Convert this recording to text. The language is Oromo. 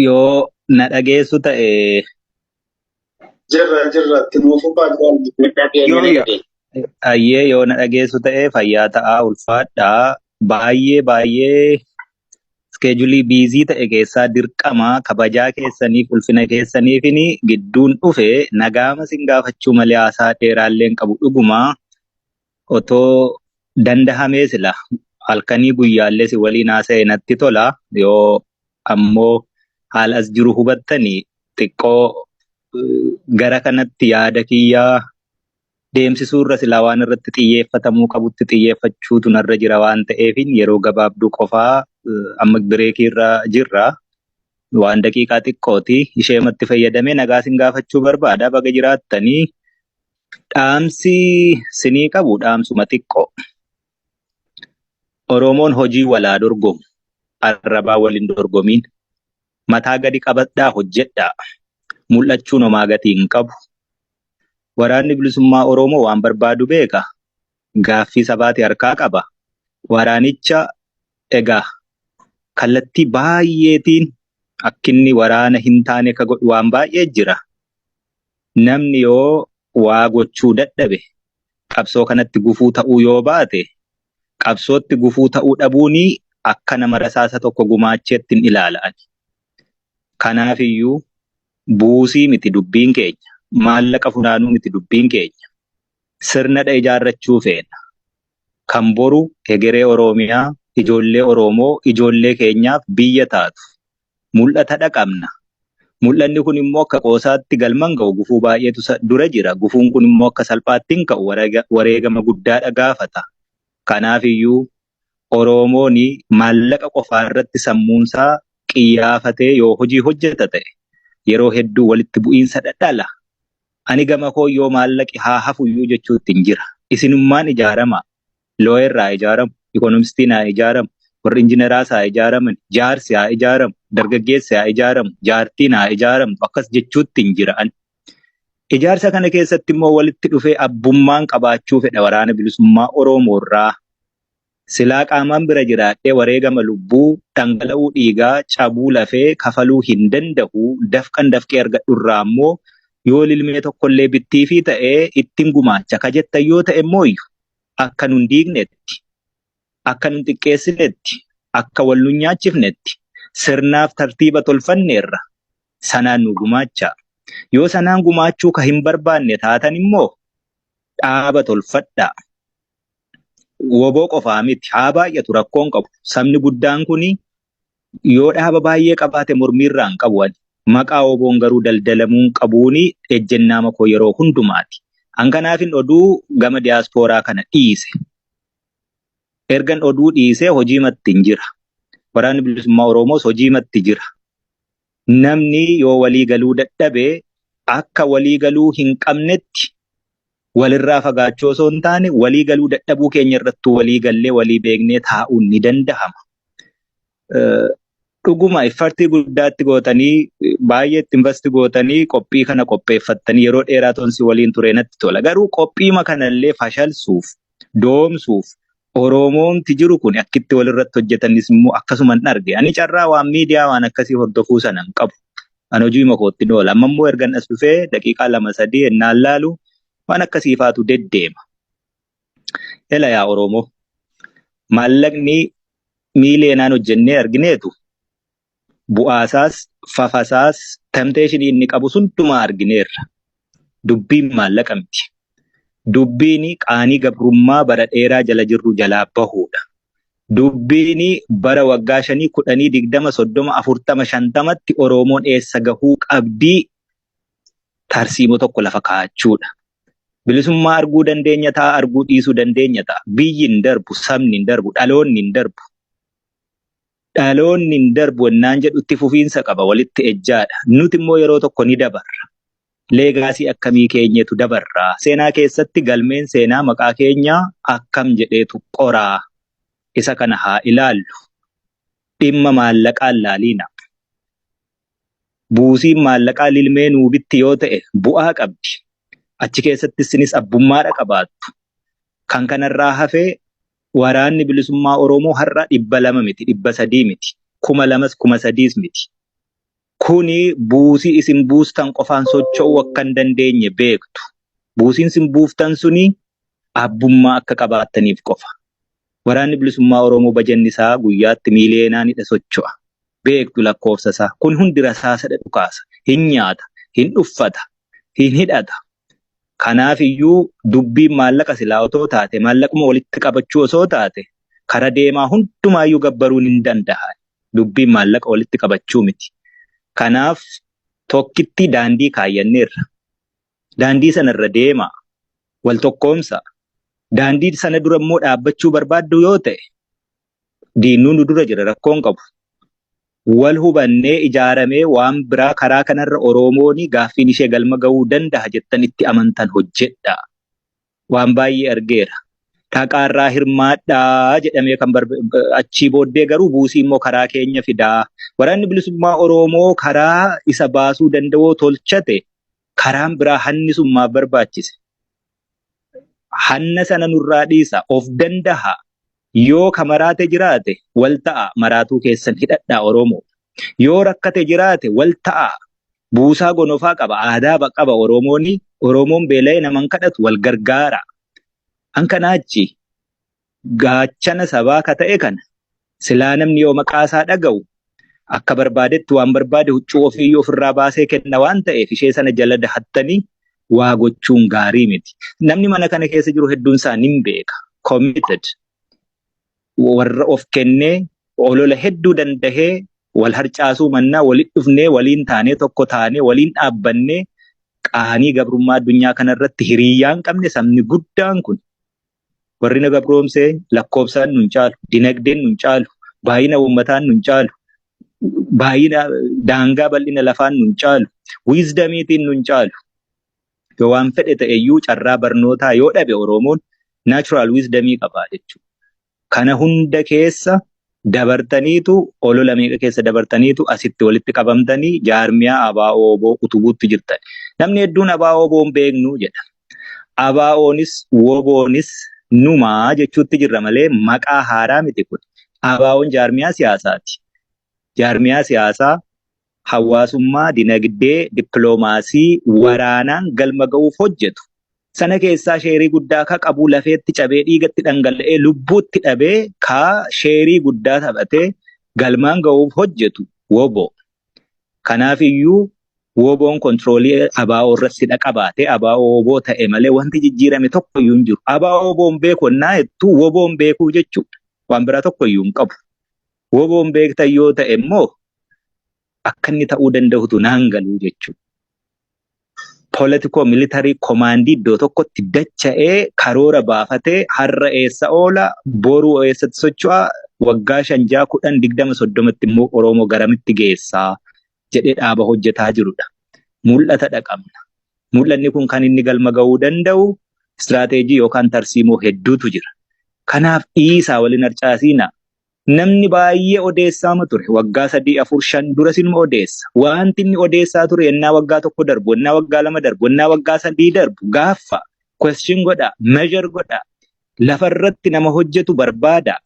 Yoo na dhageessu ta'e Jirra nuufuu baay'ee Yooyya. ayyee yoo na dhageessu ta'e fayyaa ta'aa ulfaadhaa. Baay'ee iskeejulii biizii ta'e keessaa dirqama kabajaa keessaniif ulfina keessaniifini gidduun dhufe nagaama sin gaafachuu malee haasaa dheeraallee hin qabu dhuguma otoo dandahamee sila halkanii guyyaallee si waliin haasa'e natti tola yoo ammoo haala as jiru hubattanii xiqqoo gara kanatti yaada kiyyaa deemsisuu irra silaa waan irratti xiyyeeffatamuu qabutti xiyyeeffachuutu narra jira waan ta'eefin yeroo gabaabduu qofaa amma bireekii irra jirra waan daqiiqaa xiqqooti isheematti fayyadamee nagaa sin gaafachuu barbaada baga jiraattanii dhaamsi sinii qabu dhaamsuma xiqqoo Oromoon hojii walaa dorgomu arrabaa waliin dorgomiin mataa gadi qabadhaa hojjedhaa mul'achuun homaa gatii hin qabu. Waraanni bilisummaa Oromoo waan barbaadu beeka. Gaaffii sabaati harkaa qaba. Waraanicha egaa kallattii baay'eetiin akkinni waraana hin taane ka godhu waan baay'ee jira. Namni yoo waa gochuu dadhabe qabsoo kanatti gufuu ta'uu yoo baate qabsootti gufuu ta'uu dhabuuni akka nama rasaasa tokko gumaacheetti hin ilaala'an. Kanaafiyyuu buusii miti dubbiin keenya. Maallaqa funaanuu miti dubbiin keenya. Sirnadha ijaarrachuu feena. Kan boru egeree Oromiyaa, ijoollee Oromoo, ijoollee keenyaaf biyya taatu. Mul'atadha qabna. Mul'anni kun immoo akka qoosaatti galman ga'u gufuu baay'eetu dura jira. Gufuun kun immoo akka salphaatti hin ka'u wareegama guddaadha gaafata. Kanaafiyyuu Oromoon maallaqa qofaa irratti sammuunsaa qiyyaafatee yoo hojii hojjeta ta'e yeroo hedduu walitti bu'iinsa dhala. Ani gama koo yoo maallaqi haa hafuyyuu jechuutti hin jira. Isinummaan ijaarama. Looyerraa ijaaramu, ikoonomistiin haa ijaaramu, warri injineraas haa ijaaraman, jaarsi haa ijaaramu, dargaggeessi haa ijaaramu, jaartiin haa ijaaramu akkas jechuutti hin jiraan. Ijaarsa kana keessatti immoo walitti dhufee abbummaan qabaachuu fedha waraana bilisummaa Oromoorraa. Silaa qaamaan bira jiraadhee wareegama lubbuu, dhangala'uu dhiigaa, cabuu lafee kafaluu hin danda'u. Dafqan dafqee argadhurraa immoo yoo lilmee tokkollee bittiifii ta'ee ittiin gumaacha ka jettan yoo ta'e mooyyu akka nun diignetti, akka nun xiqqeessinetti, akka wal nun nyaachifnetti sirnaaf tartiiba tolfanneerra sanaan nu gumaacha. Yoo sanaan gumaachuu ka hin barbaanne taatan immoo dhaaba tolfadhaa. Woboo qofaa miti haa baay'atu rakkoon qabu. Sabni guddaan kuni yoo dhaaba baay'ee qabaate mormiirraa hin qabu. Maqaa woboon garuu daldalamuun qabuuni ejjennaa makoo yeroo hundumaati. Hanganaafin oduu gama diyaaspooraa kana dhiise. Ergan oduu dhiisee hojiimatti hin jira. Waraanni bilisummaa Oromoos hojiimatti jira. Namni yoo waliigaluu dadhabee akka waliigaluu hin qabnetti walirraa fagaachuu osoo hin taane waliigaluu dadhabuu keenya irrattuu waliigallee walii beeknee taa'uun ni danda'ama. Dhuguma iffartii guddaatti gootanii baay'eetti investi gootanii qophii kana qopheeffattanii yeroo dheeraa tonsi waliin ture natti tola. Garuu qophiima kanallee fashalsuuf, doomsuuf Oromoomti jiru kun akkitti walirratti hojjetanis immoo akkasuman arge. Ani carraa waan miidiyaa waan akkasii hordofuu sana hin qabu. Ani hojii makootti ni oola. Amma immoo ergan as dhufee daqiiqaa 2-3 ennaan laalu waan akkasii faatu deddeema. Ela yaa Oromoo maallaqni miileenaan hojjennee argineetu bu'aasaas, fafasaas, tempteeshinii inni qabu sundumaa argineerra. Dubbiin maallaqa miti. Dubbiin qaanii gabrummaa bara dheeraa jala jirru jalaa bahuudha. Dubbiin bara waggaa 5, 10, 20, 30, 40, 50tti Oromoon eessa gahuu qabdii tarsiimoo tokko lafa kaa'achuudha. Bilisummaa arguu dandeenya ta'a, arguu dhiisuu dandeenya ta'a. Biyyi hin darbu, sabni hin darbu, dhaloonni hin darbu. Dhaloonni hin darbu ennaan jedhutti fufiinsa qaba, walitti ejjaadha. Nuti immoo yeroo tokko ni dabarra. Leegaasii akkamii keenyetu dabarra. Seenaa keessatti galmeen seenaa maqaa keenyaa akkam jedheetu qoraa. Isa kana haa ilaallu. Dhimma maallaqaan laaliina. Buusiin maallaqaa lilmee nuubitti yoo ta'e bu'aa qabdi. Achi keessatti isinis abbummaadha qabaattu. Kan kanarraa hafee waraanni bilisummaa Oromoo har'a 200 miti, 300 miti, 2,000, 3,000 miti. Kuni buusii isin buustan qofaan socho'uu akka hin dandeenye beektu. Buusiin isin buuftan suni abbummaa akka qabaattaniif qofa. Waraanni bilisummaa Oromoo bajanni isaa guyyaatti miiliyeenaanidha socho'a. Beektu lakkoofsa isaa. Kun hundi rasaasadha dhukaasa. Hin nyaata, hin uffata, hin hidhata. Kanaaf iyyuu dubbiin maallaqa silaa otoo taate, maallaquma walitti qabachuu osoo taate, kara deemaa hundumaayyuu gabbaruun hin danda'an. Dubbiin maallaqa walitti qabachuu miti. Kanaaf tokkitti daandii kaayyanneerra. Daandii sanarra deemaa. Wal tokkoomsa. Daandii sana dura immoo dhaabbachuu barbaaddu yoo ta'e, diinuu nu dura jira rakkoon qabu. Wal hubannee ijaaramee waan biraa karaa kanarra Oromoon gaaffiin ishee galma ga'uu danda'a jettan itti amantan hojjedha. Waan baay'ee argeera. Dhaqaarraa hirmaadhaa jedhamee kan achii booddee garuu buusii immoo karaa keenya fidaa. Waraanni bilisummaa Oromoo karaa isa baasuu danda'u tolchate karaan biraa hannisummaaf barbaachise. Hanna sana nurraa dhiisa of danda'a. Yoo ka maraate jiraate wal ta'a maraatuu keessan hidhadhaa Oromoo. Yoo rakkate jiraate wal ta'a. Buusaa gonofaa qaba aadaa qaba Oromoon beela'ee naman kadhatu wal gargaara. Hankanaachi gaachana sabaa ka ta'e kana silaa namni yoo maqaasaa dhaga'u akka barbaadetti waan barbaade huccuu ofii ofirraa baasee kenna waan ta'eef ishee sana jala dahattanii waa gochuun gaarii miti. Namni mana kana keessa jiru hedduun isaa nin beeka. Committed. Warra of kennee olola hedduu dandahee wal harcaasuu mannaa walitti dhufnee waliin taanee tokko taanee waliin dhaabbannee qaanii gabrummaa addunyaa kanarratti hiriyyaan hin qabne sabni guddaan kun warri na gabroomsee lakkoofsaan nun caalu, dinagdeen nun caalu, baay'ina uummataan nun caalu, baay'ina daangaa bal'ina lafaan nun caalu, wiizdamiitiin nun caalu. Yoo waan fedhe ta'eyyuu carraa barnootaa yoo dhabe Oromoon naachuraal wiizdamii qabaa jechuudha. Kana hunda keessa dabartaniitu olola meeqa keessa dabartaniitu asitti walitti qabamtanii jaarmiyaa ABO utubuutti jirtan. Namni hedduun ABO hin beeknu jedha. ABO'nis WBO'nis numaa jechuutti jirra malee maqaa haaraa miti kun. ABO'n jaarmiyaa siyaasaati. Jaarmiyaa siyaasaa hawaasummaa, dinagdee, dippiloomaasii, waraanaan galma ga'uuf hojjetu. Sana keessaa sheerii guddaa ka qabu lafeetti cabee dhiigatti dhangala'ee lubbuutti dhabee ka sheerii guddaa taphatee galmaan ga'uuf hojjetu WBO. Kanaaf iyyuu WBO'n kontroolii ABO irratti qabaate ABO ta'e malee wanti jijjiirame tokko iyyuu hin jiru. ABO'n beeku naa jettu WBO'n beekuu jechuudha. Waan biraa tokko iyyuu hin qabu. WBO'n beektan yoo ta'e immoo akka inni ta'uu danda'utu naan galuu jechuudha. Politiko militarii komaandii iddoo tokkotti dacha'ee karoora baafatee har'a eessa oola boruu eessatti socho'a waggaa 5, 10, 20, 30tti immoo Oromoo garamitti geessaa jedhee dhaaba hojjetaa jirudha. Mul'ata dhaqabna. Mul'anni kun kan inni galma ga'uu danda'u istiraateejii yookaan tarsiimoo hedduutu jira. Kanaaf dhiisaa waliin harcaasiina. Namni baay'ee odeessaama ture waggaa 3, 4, 5 dura sinuma odeessa. Wanti inni odeessaa ture yennaa waggaa 1 darbu, yennaa waggaa 2 darbu, yennaa waggaa 3 darbu gaaffa question godha, measure godha. Lafarratti nama hojjetu barbaada.